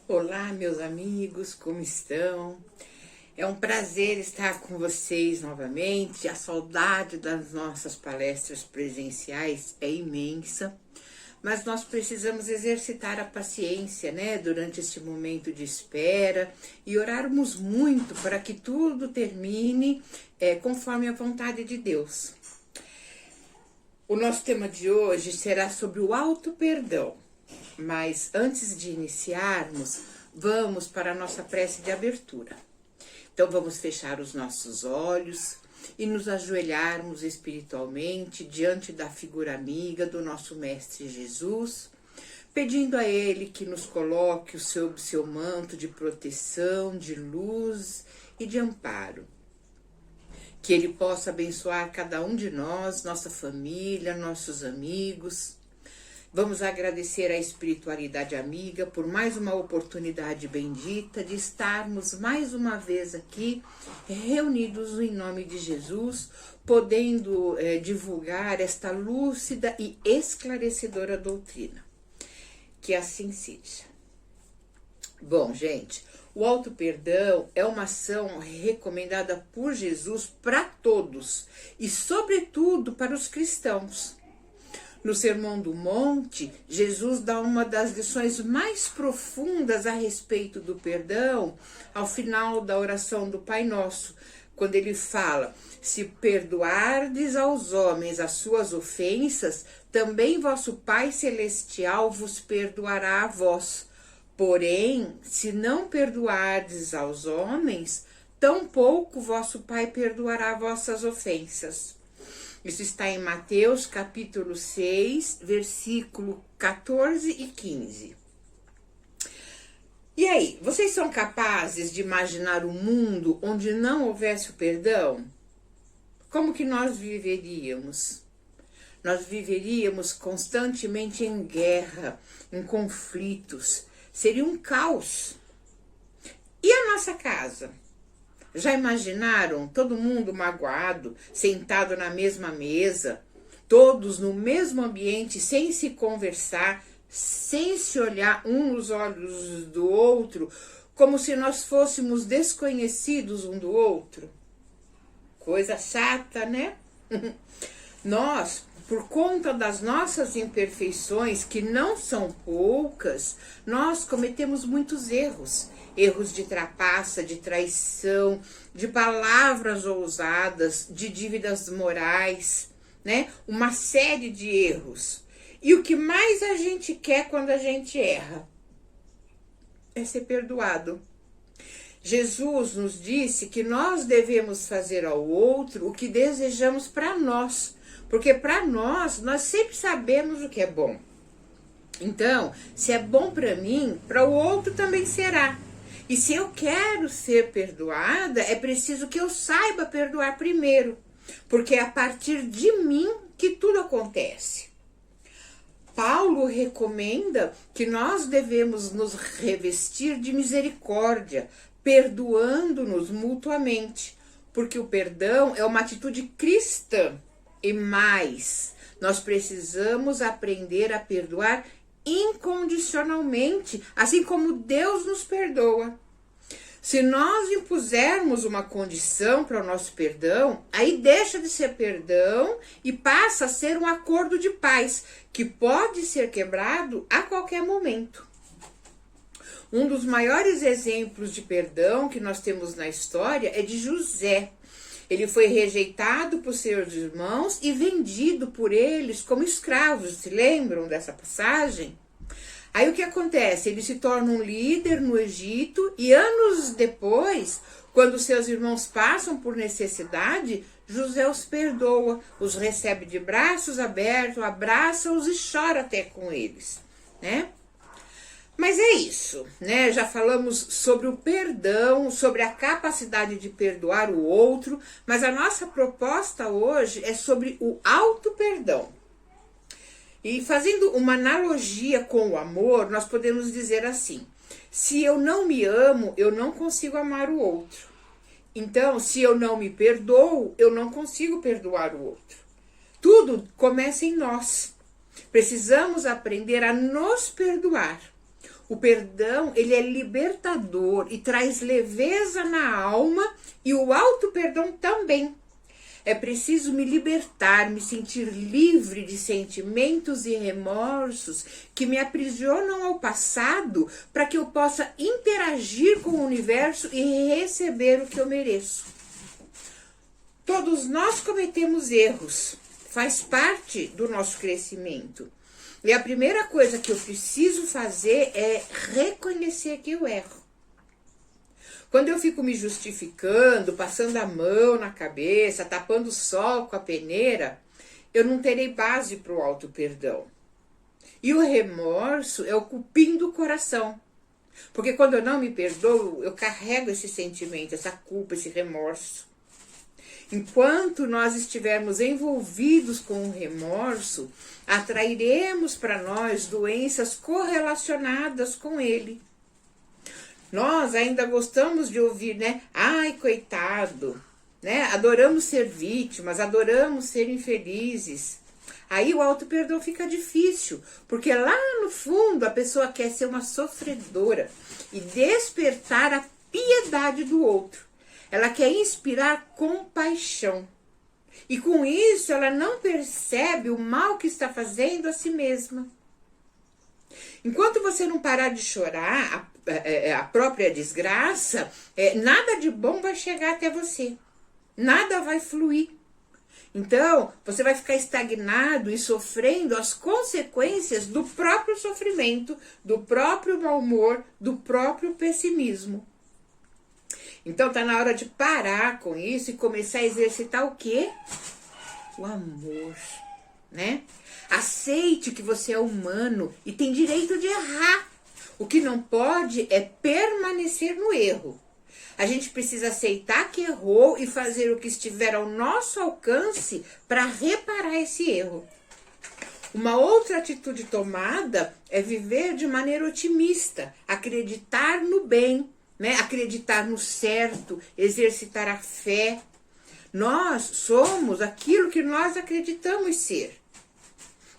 Olá, meus amigos, como estão? É um prazer estar com vocês novamente. A saudade das nossas palestras presenciais é imensa, mas nós precisamos exercitar a paciência, né, durante este momento de espera e orarmos muito para que tudo termine conforme a vontade de Deus. O nosso tema de hoje será sobre o auto-perdão. Mas antes de iniciarmos, vamos para a nossa prece de abertura. Então vamos fechar os nossos olhos e nos ajoelharmos espiritualmente diante da figura amiga do nosso Mestre Jesus, pedindo a Ele que nos coloque sob seu manto de proteção, de luz e de amparo. Que Ele possa abençoar cada um de nós, nossa família, nossos amigos. Vamos agradecer à espiritualidade amiga por mais uma oportunidade bendita de estarmos mais uma vez aqui reunidos em nome de Jesus, podendo divulgar esta lúcida e esclarecedora doutrina. Que assim seja. Bom, gente, o auto-perdão é uma ação recomendada por Jesus para todos e, sobretudo, para os cristãos. No Sermão do Monte, Jesus dá uma das lições mais profundas a respeito do perdão ao final da oração do Pai Nosso, quando ele fala: se perdoardes aos homens as suas ofensas, também vosso Pai Celestial vos perdoará a vós. Porém, se não perdoardes aos homens, tampouco vosso Pai perdoará vossas ofensas. Isso está em Mateus capítulo 6, versículo 14 e 15. E aí, vocês são capazes de imaginar um mundo onde não houvesse o perdão? Como que nós viveríamos? Nós viveríamos constantemente em guerra, em conflitos. Seria um caos. E a nossa casa? Já imaginaram todo mundo magoado, sentado na mesma mesa, todos no mesmo ambiente, sem se conversar, sem se olhar um nos olhos do outro, como se nós fôssemos desconhecidos um do outro? Coisa chata, né? Nós, por conta das nossas imperfeições, que não são poucas, nós cometemos muitos erros. Erros de trapaça, de traição, de palavras ousadas, de dívidas morais, né? Uma série de erros. E o que mais a gente quer quando a gente erra? É ser perdoado. Jesus nos disse que nós devemos fazer ao outro o que desejamos para nós. Porque para nós sempre sabemos o que é bom. Então, se é bom para mim, para o outro também será. E se eu quero ser perdoada, é preciso que eu saiba perdoar primeiro, porque é a partir de mim que tudo acontece. Paulo recomenda que nós devemos nos revestir de misericórdia, perdoando-nos mutuamente, porque o perdão é uma atitude cristã. E mais, nós precisamos aprender a perdoar incondicionalmente, assim como Deus nos perdoa. Se nós impusermos uma condição para o nosso perdão, aí deixa de ser perdão e passa a ser um acordo de paz, que pode ser quebrado a qualquer momento. Um dos maiores exemplos de perdão que nós temos na história é de José. Ele foi rejeitado por seus irmãos e vendido por eles como escravos. Se lembram dessa passagem? Aí o que acontece? Ele se torna um líder no Egito e anos depois, quando seus irmãos passam por necessidade, José os perdoa, os recebe de braços abertos, abraça-os e chora até com eles, né? Mas é isso, né? Já falamos sobre o perdão, sobre a capacidade de perdoar o outro, mas a nossa proposta hoje é sobre o auto-perdão. E fazendo uma analogia com o amor, nós podemos dizer assim: se eu não me amo, eu não consigo amar o outro. Então, se eu não me perdoo, eu não consigo perdoar o outro. Tudo começa em nós. Precisamos aprender a nos perdoar. O perdão, ele é libertador e traz leveza na alma, e o auto-perdão também. É preciso me libertar, me sentir livre de sentimentos e remorsos que me aprisionam ao passado, para que eu possa interagir com o universo e receber o que eu mereço. Todos nós cometemos erros, faz parte do nosso crescimento. E a primeira coisa que eu preciso fazer é reconhecer que eu erro. Quando eu fico me justificando, passando a mão na cabeça, tapando o sol com a peneira, eu não terei base para o auto-perdão. E o remorso é o cupim do coração. Porque quando eu não me perdoo, eu carrego esse sentimento, essa culpa, esse remorso. Enquanto nós estivermos envolvidos com o remorso, atrairemos para nós doenças correlacionadas com ele. Nós ainda gostamos de ouvir, né? Ai, coitado, né? Adoramos ser vítimas, adoramos ser infelizes. Aí o auto-perdão fica difícil, porque lá no fundo a pessoa quer ser uma sofredora e despertar a piedade do outro. Ela quer inspirar compaixão. E com isso ela não percebe o mal que está fazendo a si mesma. Enquanto você não parar de chorar a própria desgraça, nada de bom vai chegar até você. Nada vai fluir. Então, você vai ficar estagnado e sofrendo as consequências do próprio sofrimento, do próprio mau humor, do próprio pessimismo. Então, tá na hora de parar com isso e começar a exercitar o quê? O amor, né? Aceite que você é humano e tem direito de errar. O que não pode é permanecer no erro. A gente precisa aceitar que errou e fazer o que estiver ao nosso alcance para reparar esse erro. Uma outra atitude tomada é viver de maneira otimista, acreditar no bem, né? Acreditar no certo, exercitar a fé. Nós somos aquilo que nós acreditamos ser.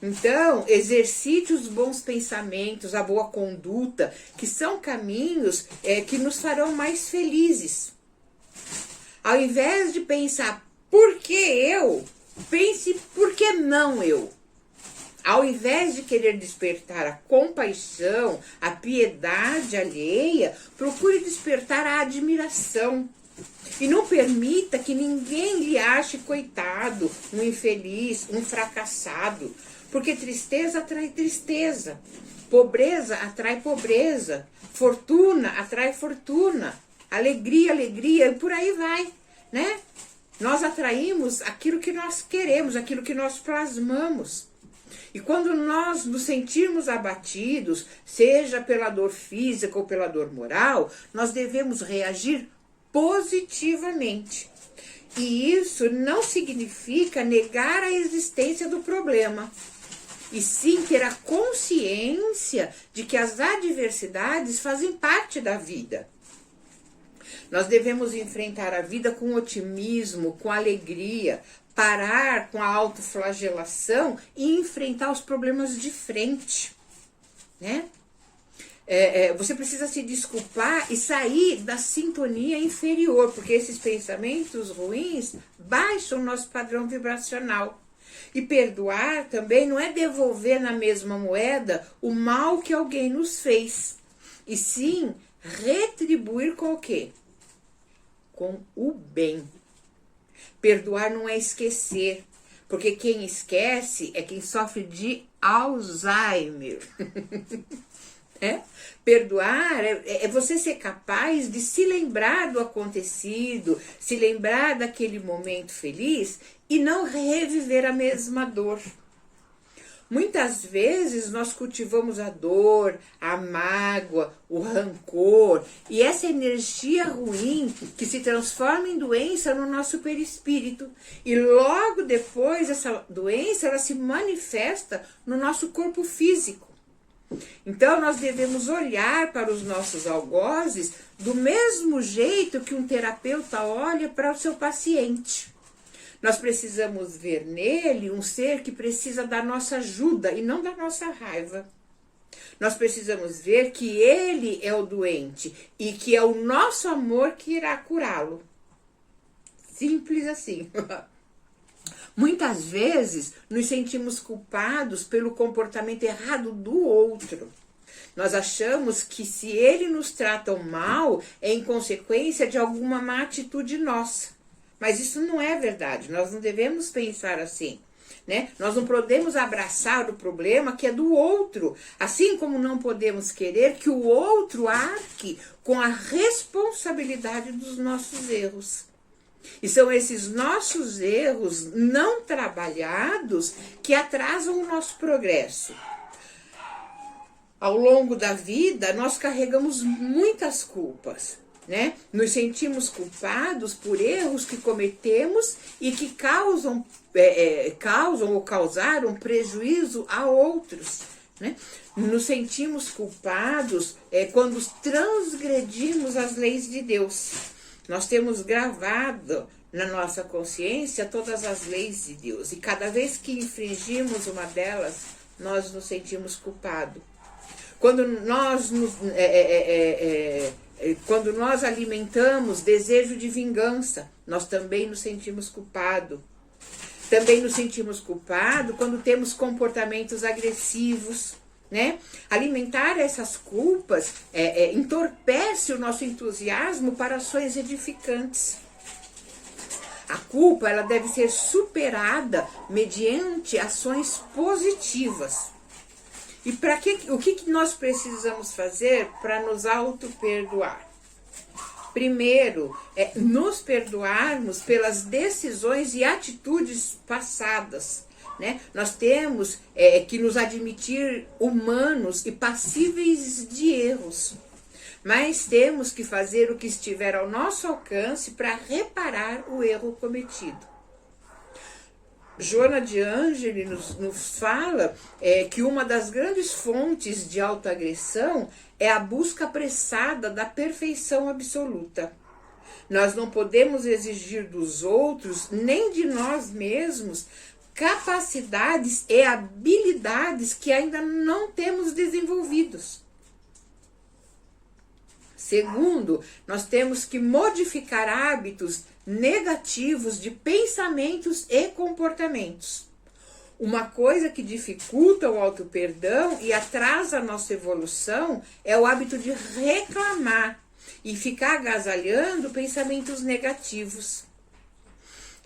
Então, exercite os bons pensamentos, a boa conduta, que são caminhos que nos farão mais felizes. Ao invés de pensar, por que eu? Pense, por que não eu? Ao invés de querer despertar a compaixão, a piedade alheia, procure despertar a admiração. E não permita que ninguém lhe ache coitado, um infeliz, um fracassado. Porque tristeza atrai tristeza, pobreza atrai pobreza, fortuna atrai fortuna, alegria, alegria, e por aí vai, né? Nós atraímos aquilo que nós queremos, aquilo que nós plasmamos. E quando nós nos sentirmos abatidos, seja pela dor física ou pela dor moral, nós devemos reagir positivamente. E isso não significa negar a existência do problema, e sim ter a consciência de que as adversidades fazem parte da vida. Nós devemos enfrentar a vida com otimismo, com alegria, parar com a autoflagelação e enfrentar os problemas de frente, né? Você precisa se desculpar e sair da sintonia inferior, porque esses pensamentos ruins baixam o nosso padrão vibracional. E perdoar também não é devolver na mesma moeda o mal que alguém nos fez, e sim retribuir com o quê? Com o bem. Perdoar não é esquecer, porque quem esquece é quem sofre de Alzheimer. Perdoar é você ser capaz de se lembrar do acontecido, se lembrar daquele momento feliz e não reviver a mesma dor. Muitas vezes nós cultivamos a dor, a mágoa, o rancor e essa energia ruim que se transforma em doença no nosso perispírito. E logo depois essa doença ela se manifesta no nosso corpo físico. Então nós devemos olhar para os nossos algozes do mesmo jeito que um terapeuta olha para o seu paciente. Nós precisamos ver nele um ser que precisa da nossa ajuda e não da nossa raiva. Nós precisamos ver que ele é o doente e que é o nosso amor que irá curá-lo. Simples assim. Muitas vezes nos sentimos culpados pelo comportamento errado do outro. Nós achamos que se ele nos trata mal, é em consequência de alguma má atitude nossa. Mas isso não é verdade, nós não devemos pensar assim. Né? Nós não podemos abraçar o problema que é do outro, assim como não podemos querer que o outro arque com a responsabilidade dos nossos erros. E são esses nossos erros não trabalhados que atrasam o nosso progresso. Ao longo da vida, nós carregamos muitas culpas, né? Nos sentimos culpados por erros que cometemos e que causam ou causaram prejuízo a outros, né? Nos sentimos culpados quando transgredimos as leis de Deus. Nós temos gravado na nossa consciência todas as leis de Deus. E cada vez que infringimos uma delas, nós nos sentimos culpados. Quando nós alimentamos desejo de vingança, nós também nos sentimos culpados. Também nos sentimos culpados quando temos comportamentos agressivos, né? Alimentar essas culpas entorpece o nosso entusiasmo para ações edificantes. A culpa ela deve ser superada mediante ações positivas. E o que nós precisamos fazer para nos auto-perdoar? Primeiro, nos perdoarmos pelas decisões e atitudes passadas. Né? Nós temos que nos admitir humanos e passíveis de erros. Mas temos que fazer o que estiver ao nosso alcance para reparar o erro cometido. Joana de Ângeli nos fala que uma das grandes fontes de autoagressão é a busca apressada da perfeição absoluta. Nós não podemos exigir dos outros, nem de nós mesmos, capacidades e habilidades que ainda não temos desenvolvidos. Segundo, nós temos que modificar hábitos negativos de pensamentos e comportamentos. Uma coisa que dificulta o auto-perdão e atrasa a nossa evolução é o hábito de reclamar e ficar agasalhando pensamentos negativos.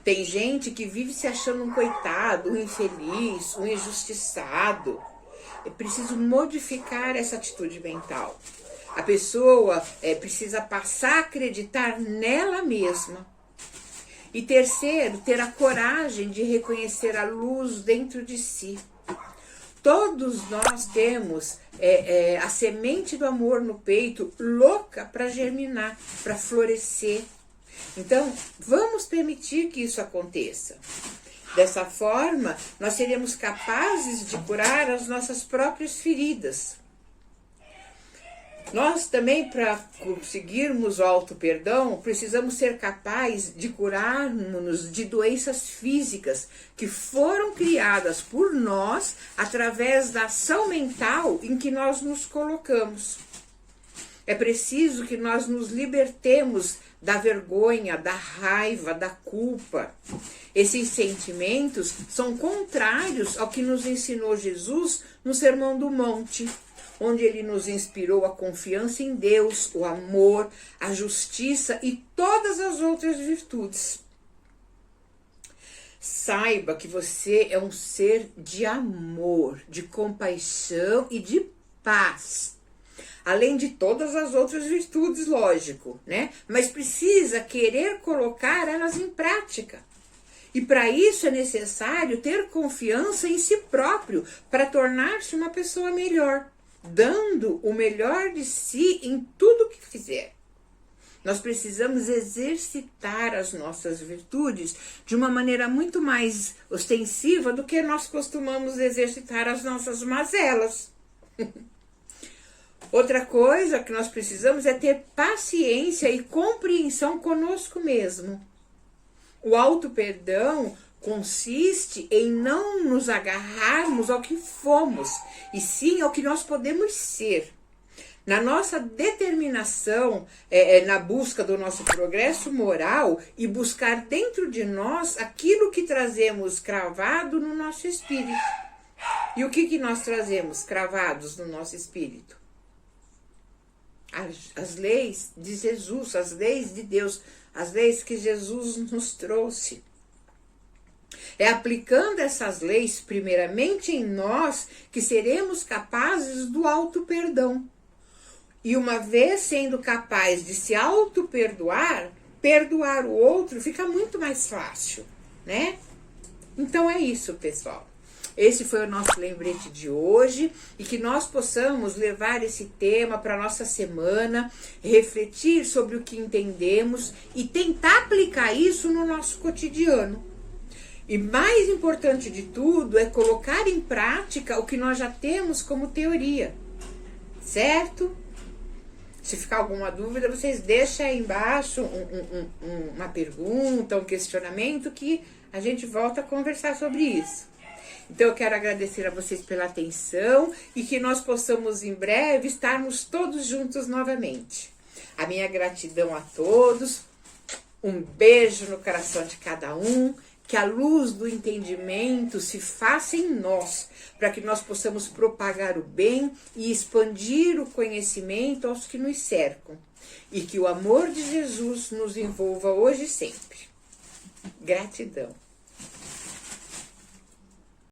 Tem gente que vive se achando um coitado, um infeliz, um injustiçado. É preciso modificar essa atitude mental. A pessoa precisa passar a acreditar nela mesma. E terceiro, ter a coragem de reconhecer a luz dentro de si. Todos nós temos a semente do amor no peito, louca para germinar, para florescer. Então, vamos permitir que isso aconteça. Dessa forma, nós seremos capazes de curar as nossas próprias feridas. Nós também, para conseguirmos o auto-perdão, precisamos ser capazes de curar-nos de doenças físicas que foram criadas por nós através da ação mental em que nós nos colocamos. É preciso que nós nos libertemos da vergonha, da raiva, da culpa. Esses sentimentos são contrários ao que nos ensinou Jesus no Sermão do Monte, onde ele nos inspirou a confiança em Deus, o amor, a justiça e todas as outras virtudes. Saiba que você é um ser de amor, de compaixão e de paz. Além de todas as outras virtudes, lógico, né? Mas precisa querer colocar elas em prática. E para isso é necessário ter confiança em si próprio, para tornar-se uma pessoa melhor, dando o melhor de si em tudo que fizer. Nós precisamos exercitar as nossas virtudes de uma maneira muito mais ostensiva do que nós costumamos exercitar as nossas mazelas. Outra coisa que nós precisamos é ter paciência e compreensão conosco mesmo. O auto-perdão consiste em não nos agarrarmos ao que fomos, e sim ao que nós podemos ser. Na nossa determinação, na busca do nosso progresso moral e buscar dentro de nós aquilo que trazemos cravado no nosso espírito. E o que nós trazemos cravados no nosso espírito? As leis de Jesus, as leis de Deus, as leis que Jesus nos trouxe. É aplicando essas leis primeiramente em nós que seremos capazes do auto-perdão. E uma vez sendo capaz de se auto-perdoar, perdoar o outro fica muito mais fácil, né? Então é isso, pessoal. Esse foi o nosso lembrete de hoje e que nós possamos levar esse tema para a nossa semana, refletir sobre o que entendemos e tentar aplicar isso no nosso cotidiano. E mais importante de tudo é colocar em prática o que nós já temos como teoria, certo? Se ficar alguma dúvida, vocês deixem aí embaixo uma pergunta, um questionamento que a gente volta a conversar sobre isso. Então eu quero agradecer a vocês pela atenção e que nós possamos em breve estarmos todos juntos novamente. A minha gratidão a todos, um beijo no coração de cada um, que a luz do entendimento se faça em nós, para que nós possamos propagar o bem e expandir o conhecimento aos que nos cercam. E que o amor de Jesus nos envolva hoje e sempre. Gratidão.